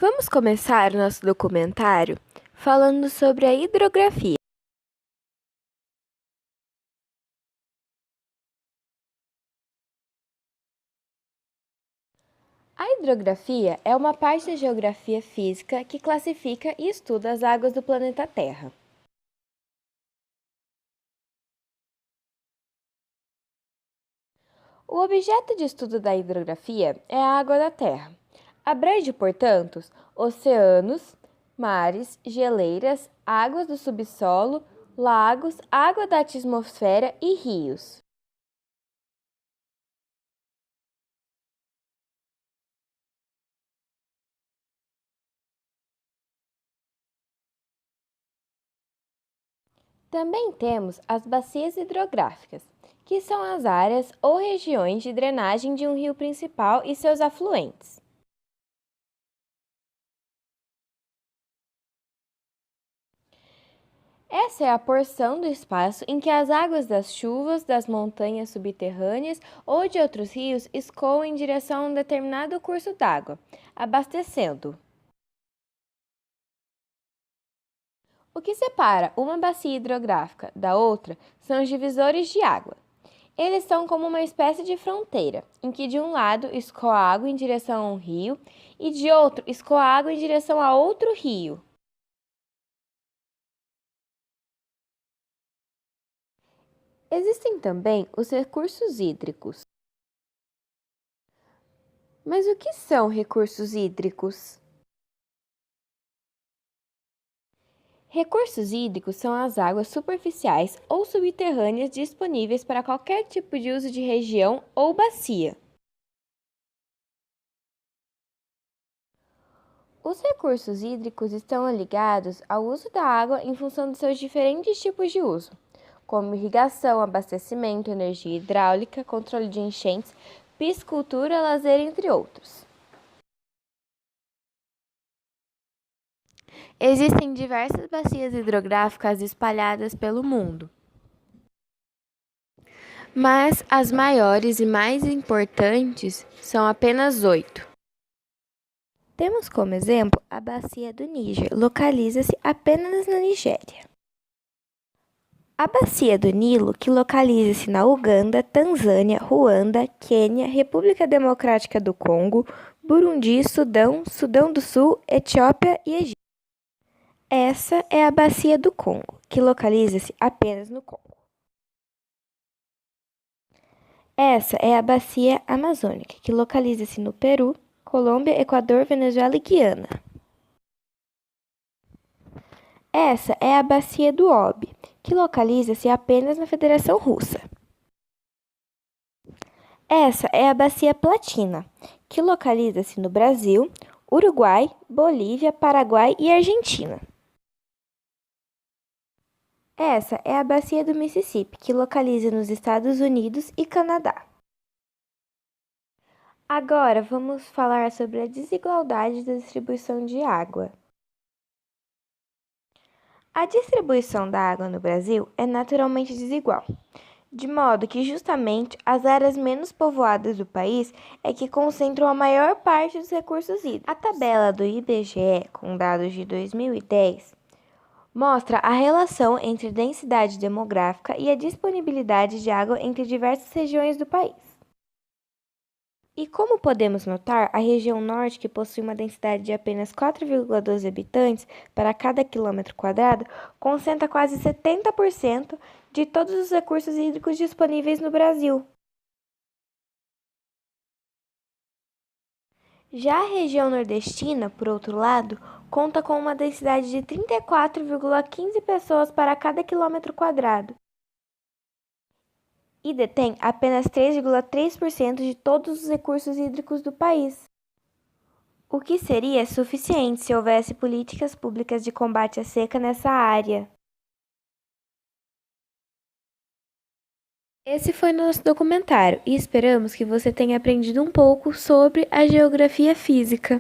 Vamos começar o nosso documentário falando sobre a hidrografia. A hidrografia é uma parte da geografia física que classifica e estuda as águas do planeta Terra. O objeto de estudo da hidrografia é a água da Terra. Abrange, portanto, oceanos, mares, geleiras, águas do subsolo, lagos, água da atmosfera e rios. Também temos as bacias hidrográficas, que são as áreas ou regiões de drenagem de um rio principal e seus afluentes. Essa é a porção do espaço em que as águas das chuvas, das montanhas subterrâneas ou de outros rios escoam em direção a um determinado curso d'água, abastecendo. O que separa uma bacia hidrográfica da outra são os divisores de água. Eles são como uma espécie de fronteira, em que de um lado escoa água em direção a um rio e de outro escoa água em direção a outro rio. Existem também os recursos hídricos. Mas o que são recursos hídricos? Recursos hídricos são as águas superficiais ou subterrâneas disponíveis para qualquer tipo de uso de região ou bacia. Os recursos hídricos estão ligados ao uso da água em função dos seus diferentes tipos de uso, como irrigação, abastecimento, energia hidráulica, controle de enchentes, piscicultura, lazer, entre outros. Existem diversas bacias hidrográficas espalhadas pelo mundo, mas as maiores e mais importantes são apenas 8. Temos como exemplo a bacia do Níger, localiza-se apenas na Nigéria. A bacia do Nilo, que localiza-se na Uganda, Tanzânia, Ruanda, Quênia, República Democrática do Congo, Burundi, Sudão, Sudão do Sul, Etiópia e Egito. Essa é a bacia do Congo, que localiza-se apenas no Congo. Essa é a bacia amazônica, que localiza-se no Peru, Colômbia, Equador, Venezuela e Guiana. Essa é a bacia do Obi, que localiza-se apenas na Federação Russa. Essa é a bacia Platina, que localiza-se no Brasil, Uruguai, Bolívia, Paraguai e Argentina. Essa é a bacia do Mississippi, que localiza nos Estados Unidos e Canadá. Agora vamos falar sobre a desigualdade da distribuição de água. A distribuição da água no Brasil é naturalmente desigual, de modo que justamente as áreas menos povoadas do país é que concentram a maior parte dos recursos hídricos. A tabela do IBGE, com dados de 2010, mostra a relação entre densidade demográfica e a disponibilidade de água entre diversas regiões do país. E como podemos notar, a região norte, que possui uma densidade de apenas 4,12 habitantes para cada quilômetro quadrado, concentra quase 70% de todos os recursos hídricos disponíveis no Brasil. Já a região nordestina, por outro lado, conta com uma densidade de 34,15 pessoas para cada quilômetro quadrado e detém apenas 3,3% de todos os recursos hídricos do país, o que seria suficiente se houvesse políticas públicas de combate à seca nessa área. Esse foi nosso documentário e esperamos que você tenha aprendido um pouco sobre a geografia física.